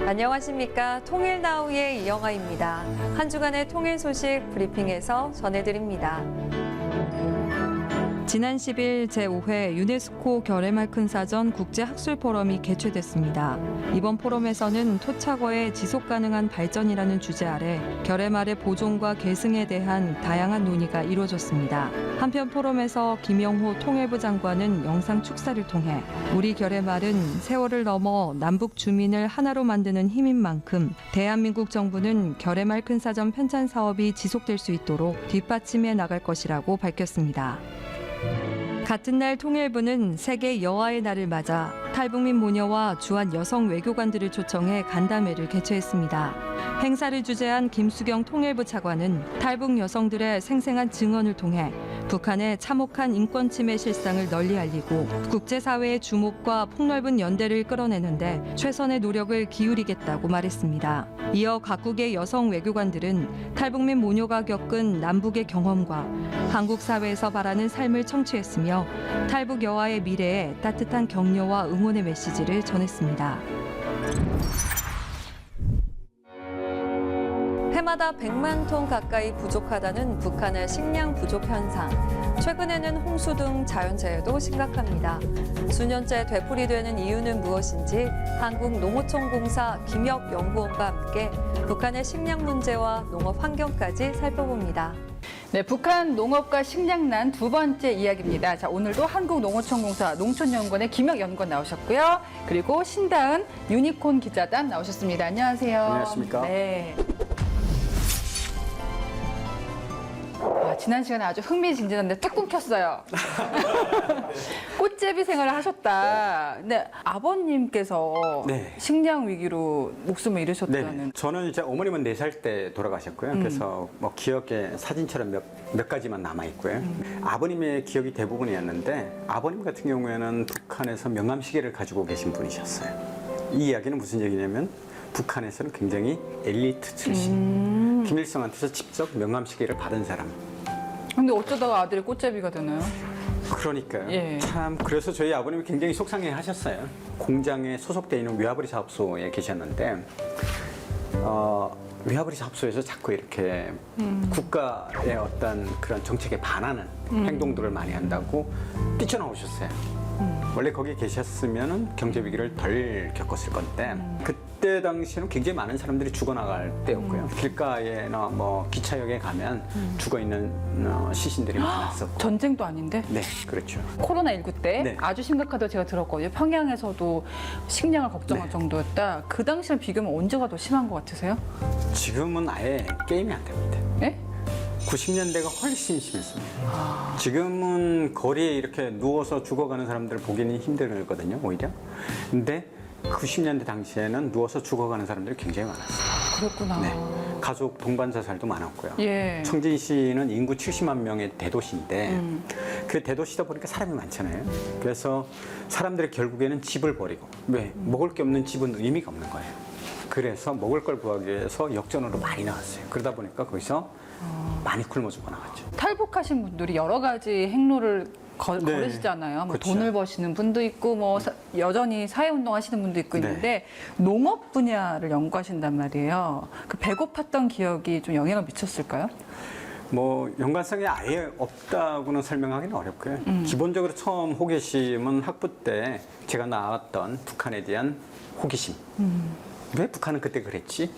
안녕하십니까. 통일나우의 이영아입니다. 한 주간의 통일 소식 브리핑에서 전해드립니다. 지난 10일 제5회 유네스코 결의말 큰 사전 국제학술 포럼이 개최됐습니다. 이번 포럼에서는 토착어의 지속가능한 발전이라는 주제 아래 결의말의 보존과 계승에 대한 다양한 논의가 이루어졌습니다. 한편 포럼에서 김영호 통일부 장관은 영상 축사를 통해 우리 결의말은 세월을 넘어 남북 주민을 하나로 만드는 힘인 만큼 대한민국 정부는 결의말 큰 사전 편찬 사업이 지속될 수 있도록 뒷받침해 나갈 것이라고 밝혔습니다. 같은 날 통일부는 세계 여아의 날을 맞아 탈북민 모녀와 주한 여성 외교관들을 초청해 간담회를 개최했습니다. 행사를 주재한 김수경 통일부 차관은 탈북 여성들의 생생한 증언을 통해 북한의 참혹한 인권 침해 실상을 널리 알리고 국제사회의 주목과 폭넓은 연대를 끌어내는데 최선의 노력을 기울이겠다고 말했습니다. 이어 각국의 여성 외교관들은 탈북민 모녀가 겪은 남북의 경험과 한국 사회에서 바라는 삶을 청취했으며 탈북 여아의 미래에 따뜻한 격려와 응원의 메시지를 전했습니다. 해마다 100만 톤 가까이 부족하다는 북한의 식량 부족 현상. 최근에는 홍수 등 자연재해도 심각합니다. 수년째 되풀이되는 이유는 무엇인지 한국농어촌공사 김혁 연구원과 함께 북한의 식량 문제와 농업 환경까지 살펴봅니다. 네, 북한 농업과 식량난 두 번째 이야기입니다. 자, 오늘도 한국농어촌공사 농촌연구원의 김혁 연구원 나오셨고요. 그리고 신다은 유니콘 기자단 나오셨습니다. 안녕하세요. 안녕하십니까? 네. 지난 시간에 아주 흥미진진한데 뚝 끊겼어요. 꽃제비 생활을 하셨다. 근데 아버님께서 네. 식량 위기로 목숨을 잃으셨다는. 네, 저는 이제 어머님은 4살 때 돌아가셨고요. 그래서 뭐 기억에 사진처럼 몇 가지만 남아 있고요. 아버님의 기억이 대부분이었는데 아버님 같은 경우에는 북한에서 명함시계를 가지고 계신 분이셨어요. 이 이야기는 무슨 얘기냐면 북한에서는 굉장히 엘리트 출신, 김일성한테서 직접 명함시계를 받은 사람. 근데 어쩌다가 아들이 꽃제비가 되나요? 그러니까요. 예. 참 그래서 저희 아버님이 굉장히 속상해 하셨어요. 공장에 소속돼 있는 외화벌이 사업소에 계셨는데 외화벌이 사업소에서 자꾸 이렇게 국가의 어떤 그런 정책에 반하는 행동들을 많이 한다고 뛰쳐나오셨어요. 원래 거기 계셨으면 경제 위기를 덜 겪었을 건데 그때 당시에는 굉장히 많은 사람들이 죽어나갈 때였고요. 길가에나 뭐 기차역에 가면 죽어있는 시신들이 많았었고. 전쟁도 아닌데? 네, 그렇죠. 코로나19 때 네. 아주 심각하다고 제가 들었거든요. 평양에서도 식량을 걱정할 네. 정도였다. 그 당시랑 비교하면 언제가 더 심한 것 같으세요? 지금은 아예 게임이 안 됩니다. 예? 90년대가 훨씬 심했습니다. 지금은 거리에 이렇게 누워서 죽어가는 사람들을 보기는 힘들거든요, 오히려. 근데 90년대 당시에는 누워서 죽어가는 사람들이 굉장히 많았어요. 그랬구나. 네. 가족 동반 자살도 많았고요. 예. 청진시는 인구 70만 명의 대도시인데 그 대도시다 보니까 사람이 많잖아요. 그래서 사람들이 결국에는 집을 버리고 왜? 먹을 게 없는 집은 의미가 없는 거예요. 그래서 먹을 걸 구하기 위해서 역전으로 많이 나왔어요. 그러다 보니까 거기서 많이 굶어 죽어나갔죠. 탈북하신 분들이 여러 가지 행로를 네. 걸으시잖아요. 뭐 그렇죠. 돈을 버시는 분도 있고, 뭐 여전히 사회운동 하시는 분도 있고 네. 있는데 농업 분야를 연구하신단 말이에요. 그 배고팠던 기억이 좀 영향을 미쳤을까요? 뭐 연관성이 아예 없다고는 설명하기는 어렵고요. 기본적으로 처음 호기심은 학부 때 제가 나왔던 북한에 대한 호기심. 왜 북한은 그때 그랬지?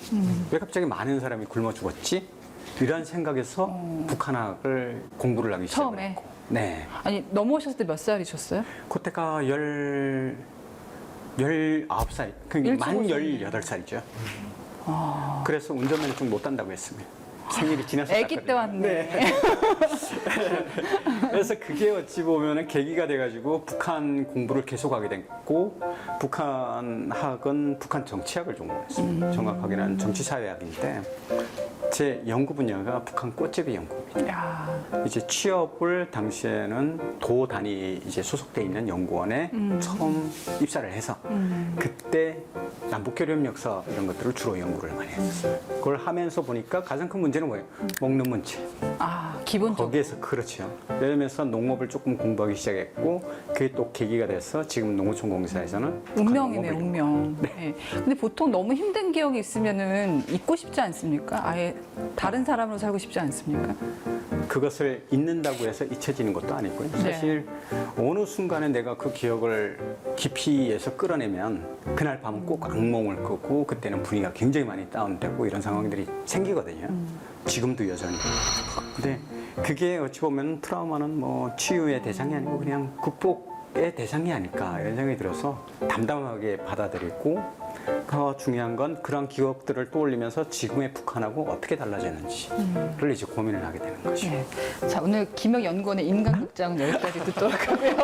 왜 갑자기 많은 사람이 굶어 죽었지? 이런 생각에서 북한학을 공부를 하기 처음에? 시작했고. 네. 아니 넘어오셨을 때 몇 살이셨어요? 그때가 19살, 만 18살이죠. 그래서 운전면허증 못 딴다고 했습니다. 생일이 지나서 아기 때 땄거든요. 왔네. 그래서 그게 어찌 보면 계기가 돼가지고 북한 공부를 계속하게 됐고 북한학은 북한 정치학을 전공했습니다. 정확하게는 정치사회학인데 제 연구 분야가 북한 꽃제비 연구입니다. 야. 이제 취업을 당시에는 도 단위 이제 소속돼 있는 연구원에 처음 입사를 해서 그때 남북교류협력 사업 이런 것들을 주로 연구를 많이 했었어요. 그걸 하면서 보니까 가장 큰 문제는 뭐예요? 먹는 문제. 아, 기본적으로. 거기에서 그렇죠. 이러면서 농업을 조금 공부하기 시작했고 그게 또 계기가 돼서 지금 농어촌공사에서는 운명이네, 북한 농업을 운명. 네. 네. 근데 보통 너무 힘든 기억이 있으면은 잊고 싶지 않습니까? 아예 다른 사람으로 살고 싶지 않습니까? 그것을 잊는다고 해서 잊혀지는 것도 아니고요. 네. 사실 어느 순간에 내가 그 기억을 깊이에서 끌어내면 그날 밤은 꼭 악몽을 꾸고 그때는 분위기가 굉장히 많이 다운되고 이런 상황들이 생기거든요. 지금도 여전히. 근데 그게 어찌 보면 트라우마는 뭐 치유의 대상이 아니고 그냥 극복의 대상이 아닐까 이런 생각이 들어서 담담하게 받아들이고 더 중요한 건 그런 기억들을 떠올리면서 지금의 북한하고 어떻게 달라졌는지를 이제 고민을 하게 되는 거죠. 네. 자, 오늘 김혁 연구원의 인간극장은 여기까지 듣도록 하고요.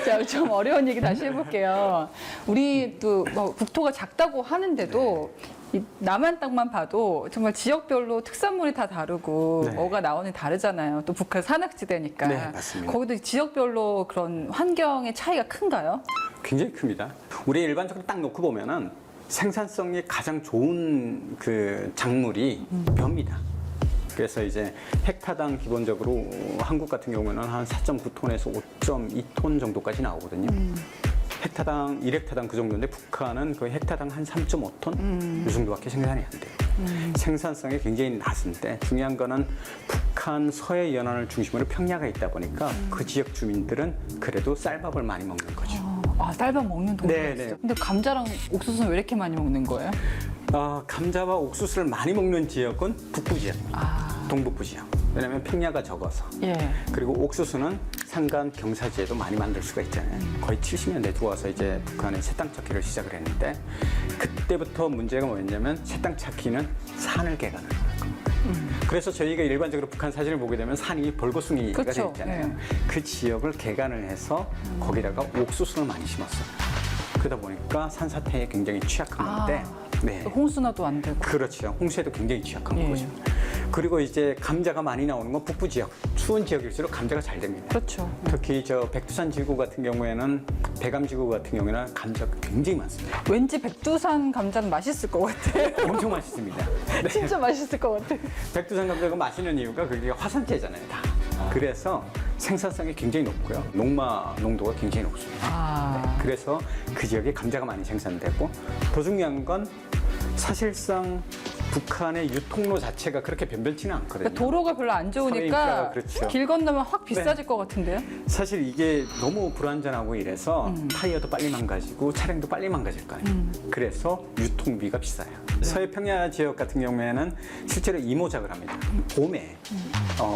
자, 좀 어려운 얘기 다시 해볼게요. 우리 또 뭐 국토가 작다고 하는데도 이 남한 땅만 봐도 정말 지역별로 특산물이 다 다르고 네. 뭐가 나오는 다르잖아요. 또 북한 산악지대니까. 네, 맞습니다. 거기도 지역별로 그런 환경의 차이가 큰가요? 굉장히 큽니다. 우리 일반적으로 딱 놓고 보면은 생산성이 가장 좋은 그 작물이 벼입니다. 그래서 이제 헥타당 기본적으로 한국 같은 경우에는 한 4.9톤에서 5.2톤 정도까지 나오거든요. 헥타당, 1헥타당 그 정도인데 북한은 거의 헥타당 한 3.5톤 이 정도밖에 생산이 안 돼요. 생산성이 굉장히 낮은데 중요한 거는 북한 서해 연안을 중심으로 평야가 있다 보니까 그 지역 주민들은 그래도 쌀밥을 많이 먹는 거죠. 아, 쌀밥 먹는 동네가 네, 있어요. 네. 근데 감자랑 옥수수는 왜 이렇게 많이 먹는 거예요? 감자와 옥수수를 많이 먹는 지역은 북부 지역, 동북부 지역. 왜냐하면 평야가 적어서. 예. 그리고 옥수수는 산간 경사지에도 많이 만들 수가 있잖아요. 거의 70년대 들어와서 이제 북한에 새 땅 찾기를 시작을 했는데 그때부터 문제가 뭐였냐면 새 땅 찾기는 산을 개간하는 겁니다. 그래서 저희가 일반적으로 북한 사진을 보게 되면 산이 벌거숭이가 되어 그렇죠. 있잖아요. 네. 그 지역을 개간을 해서 거기다가 옥수수를 많이 심었어요. 그러다 보니까 산사태에 굉장히 취약한 건데 네. 홍수나도 안 되고. 그렇죠. 홍수에도 굉장히 취약한 예. 거죠. 그리고 이제 감자가 많이 나오는 건 북부 지역, 추운 지역일수록 감자가 잘 됩니다. 그렇죠. 특히 저 백두산 지구 같은 경우에는 배감 지구 같은 경우에는 감자가 굉장히 많습니다. 왠지 백두산 감자는 맛있을 것 같아. 엄청 맛있습니다. 네. 진짜 맛있을 것 같아. 백두산 감자가 맛있는 이유가 그게 화산재잖아요, 다. 그래서 생산성이 굉장히 높고요. 녹마 농도가 굉장히 높습니다. 네, 그래서 그 지역에 감자가 많이 생산되고 더 중요한 건 사실상 북한의 유통로 자체가 그렇게 변변치는 않거든요. 그러니까 도로가 별로 안 좋으니까 서해니까 그렇죠. 길 건너면 확 비싸질 것 같은데요? 사실 이게 너무 불안전하고 이래서 타이어도 빨리 망가지고 차량도 빨리 망가질 거 아니에요. 그래서 유통비가 비싸요. 서해 평야 지역 같은 경우에는 실제로 이모작을 합니다. 봄에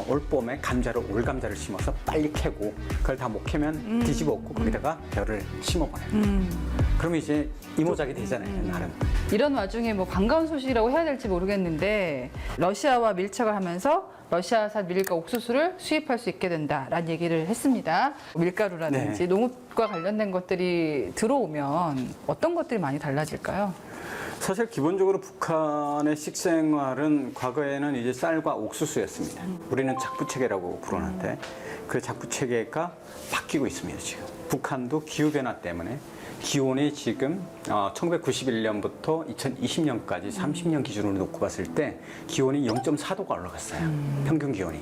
올봄에 감자를 올감자를 심어서 빨리 캐고 그걸 다 못 캐면 뒤집어 엎고 거기다가 벼를 심어버려요. 그러면 이제 이모작이 되잖아요, 나름. 이런 와중에 뭐 반가운 소식이라고 해야 될지 모르겠는데 러시아와 밀착을 하면서 러시아산 밀과 옥수수를 수입할 수 있게 된다라는 얘기를 했습니다. 밀가루라든지 네. 농업과 관련된 것들이 들어오면 어떤 것들이 많이 달라질까요? 사실 기본적으로 북한의 식생활은 과거에는 이제 쌀과 옥수수였습니다. 우리는 작부체계라고 부르는데 그 작부체계가 바뀌고 있습니다, 지금. 북한도 기후변화 때문에 기온이 지금 1991년부터 2020년까지 30년 기준으로 놓고 봤을 때 기온이 0.4도가 올라갔어요. 평균 기온이.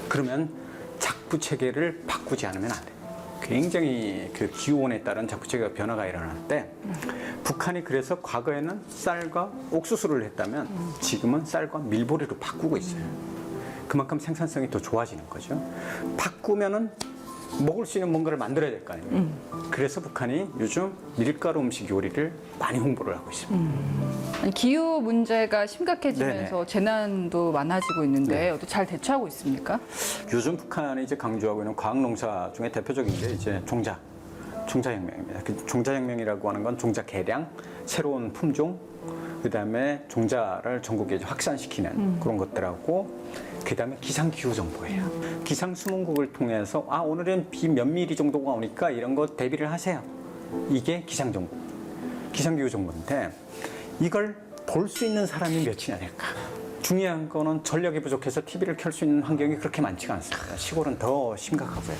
그러면 작부체계를 바꾸지 않으면 안 돼요. 굉장히 그 기온에 따른 작부체계가 변화가 일어나는데 북한이 그래서 과거에는 쌀과 옥수수를 했다면 지금은 쌀과 밀보리로 바꾸고 있어요. 그만큼 생산성이 더 좋아지는 거죠. 바꾸면은 먹을 수 있는 뭔가를 만들어야 될 거 아닙니까? 그래서 북한이 요즘 밀가루 음식 요리를 많이 홍보를 하고 있습니다. 아니, 기후 문제가 심각해지면서 재난도 많아지고 있는데 어떻게 잘 대처하고 있습니까? 요즘 북한이 이제 강조하고 있는 과학농사 중에 대표적인 게 이제 종자혁명입니다. 그 종자혁명이라고 하는 건 종자 개량, 새로운 품종, 그다음에 종자를 전국에 이제 확산시키는 그런 것들하고 그다음에 기상기후 정보예요. 기상수문국을 통해서 오늘은 비 몇 미리 정도가 오니까 이런 거 대비를 하세요. 이게 기상정보, 기상기후 정보인데 이걸 볼 수 있는 사람이 몇이나 될까? 중요한 거는 전력이 부족해서 TV를 켤 수 있는 환경이 그렇게 많지가 않습니다. 시골은 더 심각하고요.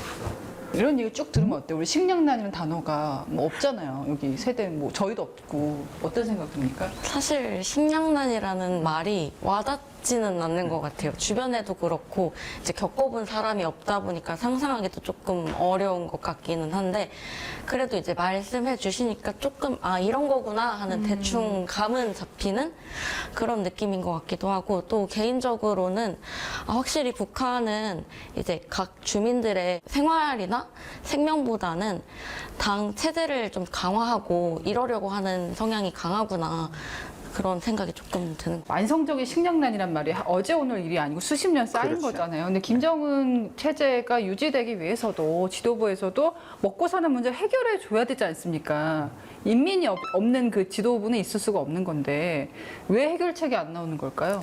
이런 얘기 쭉 들으면 어때요? 우리 식량난이라는 단어가 뭐 없잖아요. 여기 세대 뭐 저희도 없고 어떤 생각 듭니까? 사실 식량난이라는 말이 와닿 쉽지는 않는 것 같아요. 주변에도 그렇고 이제 겪어본 사람이 없다 보니까 상상하기도 조금 어려운 것 같기는 한데 그래도 이제 말씀해 주시니까 조금 아 이런 거구나 하는 대충 감은 잡히는 그런 느낌인 것 같기도 하고 또 개인적으로는 확실히 북한은 이제 각 주민들의 생활이나 생명보다는 당 체제를 좀 강화하고 이러려고 하는 성향이 강하구나 그런 생각이 조금 드는 것 완성적인 식량난이란 말이 어제 오늘 일이 아니고 수십 년 쌓인 그렇죠. 거잖아요. 근데 김정은 체제가 유지되기 위해서도 지도부에서도 먹고 사는 문제를 해결해 줘야 되지 않습니까? 인민이 없는 그 지도부는 있을 수가 없는 건데 왜 해결책이 안 나오는 걸까요?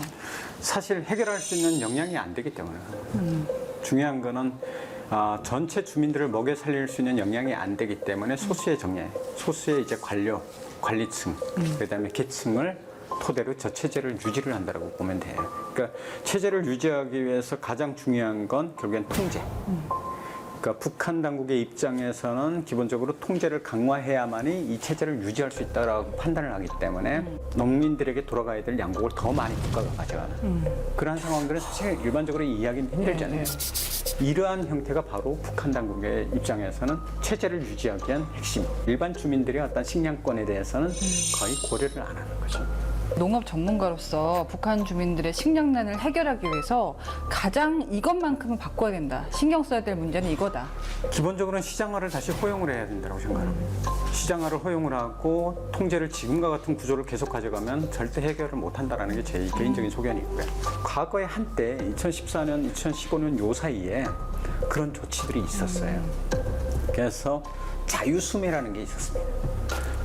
사실 해결할 수 있는 역량이 안 되기 때문에 중요한 거는 전체 주민들을 먹여 살릴 수 있는 역량이 안 되기 때문에 소수의 정예, 소수의 이제 관리층, 그다음에 계층을 토대로 저 체제를 유지를 한다고 보면 돼요. 그러니까 체제를 유지하기 위해서 가장 중요한 건 결국엔 통제. 그러니까 북한 당국의 입장에서는 기본적으로 통제를 강화해야만이 이 체제를 유지할 수 있다라고 판단을 하기 때문에 농민들에게 돌아가야 될 양복을 더 많이 국가가 가져가는 그러한 상황들은 사실 일반적으로 이해하기는 힘들잖아요. 이러한 형태가 바로 북한 당국의 입장에서는 체제를 유지하기 위한 핵심. 일반 주민들의 어떤 식량권에 대해서는 거의 고려를 안 하는 거죠. 농업 전문가로서 북한 주민들의 식량난을 해결하기 위해서 가장 이것만큼은 바꿔야 된다. 신경 써야 될 문제는 이거다. 기본적으로는 시장화를 다시 허용을 해야 된다고 생각합니다. 시장화를 허용을 하고 통제를 지금과 같은 구조를 계속 가져가면 절대 해결을 못한다는 게 제 개인적인 소견이고요. 과거에 한때 2014년, 2015년 요 사이에 그런 조치들이 있었어요. 그래서 자유수매라는 게 있었습니다.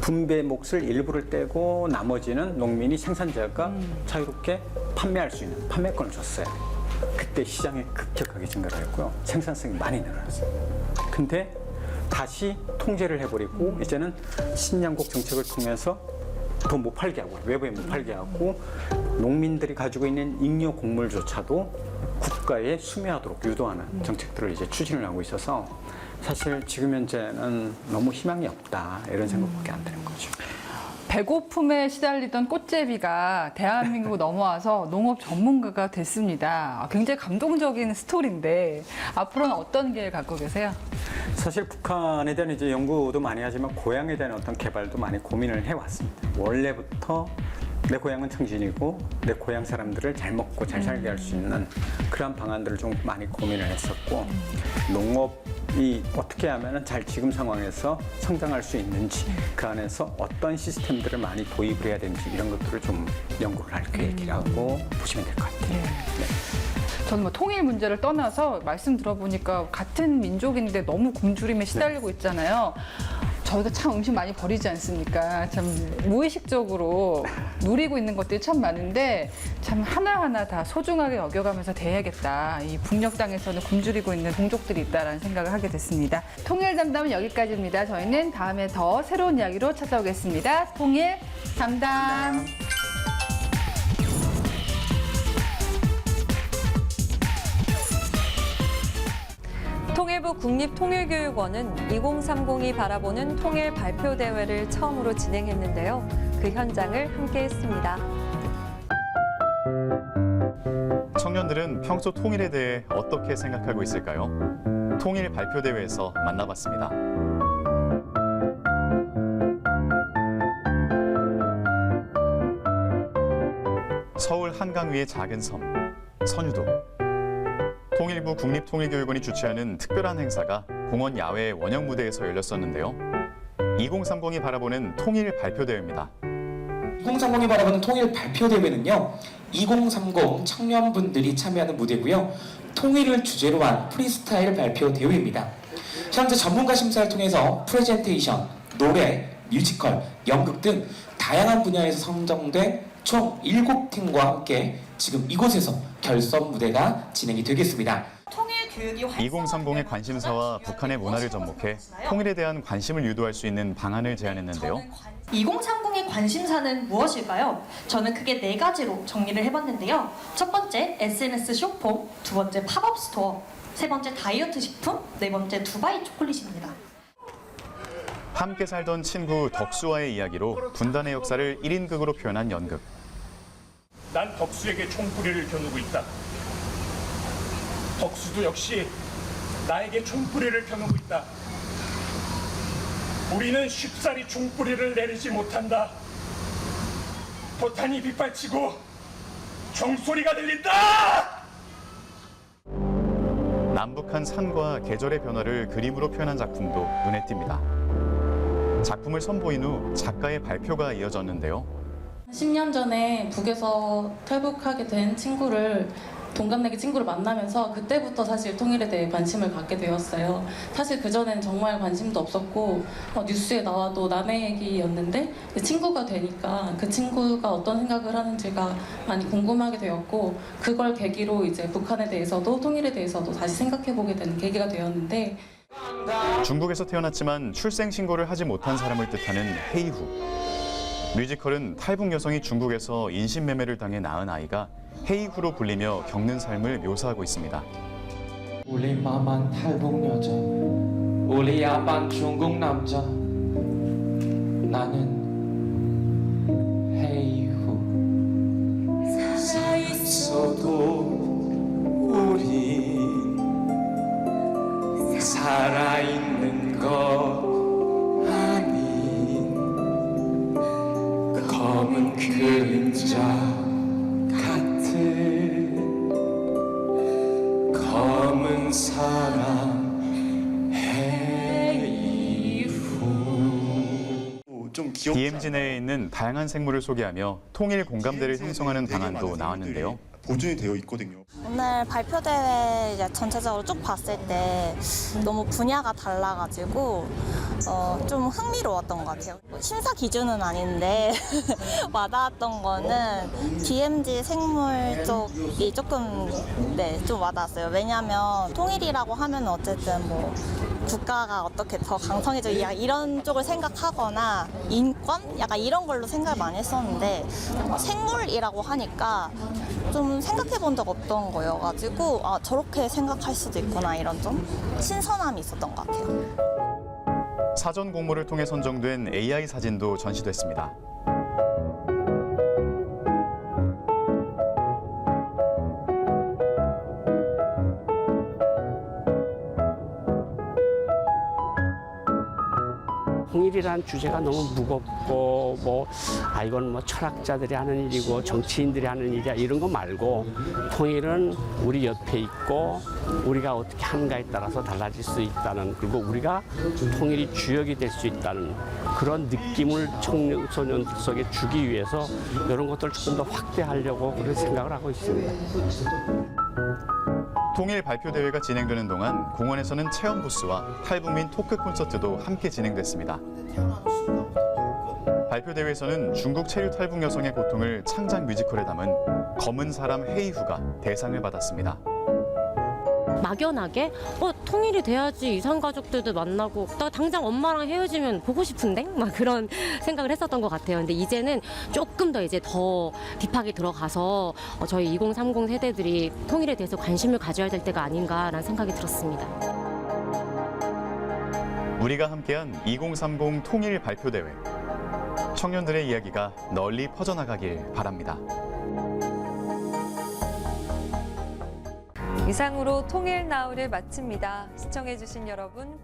분배 몫을 일부를 떼고 나머지는 농민이 생산자가 자유롭게 판매할 수 있는 판매권을 줬어요. 그때 시장이 급격하게 증가를 했고요. 생산성이 많이 늘어났어요. 근데 다시 통제를 해버리고 이제는 신양국 정책을 통해서 더 못 팔게 하고 외부에 못 팔게 하고 농민들이 가지고 있는 잉여 곡물조차도 국가에 수매하도록 유도하는 정책들을 이제 추진을 하고 있어서 사실 지금 현재는 너무 희망이 없다 이런 생각밖에 안 드는 거죠. 배고픔에 시달리던 꽃제비가 대한민국 넘어와서 농업 전문가가 됐습니다. 굉장히 감동적인 스토리인데 앞으로는 어떤 계획 갖고 계세요? 사실 북한에 대한 이제 연구도 많이 하지만 고향에 대한 어떤 개발도 많이 고민을 해왔습니다. 원래부터 내 고향은 청진이고 내 고향 사람들을 잘 먹고 잘 살게 할 수 있는 그런 방안들을 좀 많이 고민을 했었고 농업이 어떻게 하면 잘 지금 상황에서 성장할 수 있는지 그 안에서 어떤 시스템들을 많이 도입을 해야 되는지 이런 것들을 좀 연구를 할 계획이라고 보시면 될 것 같아요. 네. 저는 뭐 통일 문제를 떠나서 말씀 들어보니까 같은 민족인데 너무 굶주림에 시달리고 있잖아요. 저희가 참 음식 많이 버리지 않습니까? 참 무의식적으로 누리고 있는 것들이 참 많은데 참 하나하나 다 소중하게 여겨가면서 대해야겠다. 이 북녘 땅에서는 굶주리고 있는 동족들이 있다라는 생각을 하게 됐습니다. 통일 담담은 여기까지입니다. 저희는 다음에 더 새로운 이야기로 찾아오겠습니다. 통일 담담. 통일부 국립통일교육원은 2030이 바라보는 통일 발표 대회를 처음으로 진행했는데요. 그 현장을 함께했습니다. 청년들은 평소 통일에 대해 어떻게 생각하고 있을까요? 통일 발표 대회에서 만나봤습니다. 서울 한강 위의 작은 섬, 선유도. 통일부 국립통일교육원이 주최하는 특별한 행사가 공원 야외 원형 무대에서 열렸었는데요. 2030이 바라보는 통일 발표대회입니다. 2030이 바라보는 통일 발표대회는요. 2030 청년분들이 참여하는 무대고요. 통일을 주제로 한 프리스타일 발표 대회입니다. 현재 전문가 심사를 통해서 프레젠테이션, 노래, 뮤지컬, 연극 등 다양한 분야에서 선정된 총 7팀과 함께 지금 이곳에서 결선 무대가 진행이 되겠습니다. 2030의 관심사와 북한의 문화를 접목해 통일에 대한 관심을 유도할 수 있는 방안을 제안했는데요. 2030의 관심사는 무엇일까요? 저는 크게 4가지로 정리를 해봤는데요. 첫 번째, SNS 쇼폼, 두 번째, 팝업 스토어, 세 번째, 다이어트 식품, 네 번째, 두바이 초콜릿입니다. 함께 살던 친구 덕수와의 이야기로 분단의 역사를 1인극으로 표현한 연극. 난 덕수에게 총뿌리를 겨누고 있다. 덕수도 역시 나에게 총뿌리를 겨누고 있다. 우리는 쉽사리 총뿌리를 내리지 못한다. 포탄이 빗발치고 종소리가 들린다! 남북한 산과 계절의 변화를 그림으로 표현한 작품도 눈에 띕니다. 작품을 선보인 후 작가의 발표가 이어졌는데요. 10년 전에 북에서 탈북하게 된 동갑내기 친구를 만나면서 그때부터 사실 통일에 대해 관심을 갖게 되었어요. 사실 그전엔 정말 관심도 없었고 뉴스에 나와도 남의 얘기였는데 친구가 되니까 그 친구가 어떤 생각을 하는지가 많이 궁금하게 되었고 그걸 계기로 이제 북한에 대해서도 통일에 대해서도 다시 생각해보게 되는 계기가 되었는데 중국에서 태어났지만 출생 신고를 하지 못한 사람을 뜻하는 헤이후. 뮤지컬은 탈북 여성이 중국에서 인신매매를 당해 낳은 아이가 헤이후로 불리며 겪는 삶을 묘사하고 있습니다. 우리 마만 탈북 여자, 우리 아반 중국 남자. 나는 헤이후. 살아있어도 우리 살아있는 것 아닌 검은 그림자 같은 검은 사랑 헤이후. 좀 귀엽지 DMZ 내에 있는 다양한 생물을 소개하며 통일 공감대를 형성하는 방안도 나왔는데요. 보존이 되어 있거든요. 오늘 발표대회 이제 전체적으로 쭉 봤을 때 너무 분야가 달라가지고 좀 흥미로웠던 것 같아요. 심사 기준은 아닌데 와닿았던 거는 DMZ 생물 쪽이 조금 좀 와닿았어요. 왜냐하면 통일이라고 하면 어쨌든 뭐 국가가 어떻게 더 강성해져 이런 쪽을 생각하거나 인권? 약간 이런 걸로 생각을 많이 했었는데 생물이라고 하니까 좀 생각해 본 적 없던 거여가지고 저렇게 생각할 수도 있구나 이런 좀 신선함이 있었던 것 같아요. 사전 공모를 통해 선정된 AI 사진도 전시됐습니다. 통일이라는 주제가 너무 무겁고 이건 뭐 철학자들이 하는 일이고 정치인들이 하는 일이야 이런 거 말고 통일은 우리 옆에 있고 우리가 어떻게 하는가에 따라서 달라질 수 있다는 그리고 우리가 통일이 주역이 될 수 있다는 그런 느낌을 청소년들 속에 주기 위해서 이런 것들을 조금 더 확대하려고 그런 생각을 하고 있습니다. 통일 발표 대회가 진행되는 동안 공원에서는 체험 부스와 탈북민 토크 콘서트도 함께 진행됐습니다. 발표 대회에서는 중국 체류 탈북 여성의 고통을 창작 뮤지컬에 담은 검은 사람 헤이후가 대상을 받았습니다. 막연하게 통일이 돼야지 이산 가족들도 만나고 나 당장 엄마랑 헤어지면 보고 싶은데 막 그런 생각을 했었던 것 같아요. 근데 이제는 조금 더 이제 더 딥하게 들어가서 저희 2030 세대들이 통일에 대해서 관심을 가져야 될 때가 아닌가라는 생각이 들었습니다. 우리가 함께한 2030 통일 발표 대회. 청년들의 이야기가 널리 퍼져나가길 바랍니다. 이상으로 통일 나우를 마칩니다. 시청해주신 여러분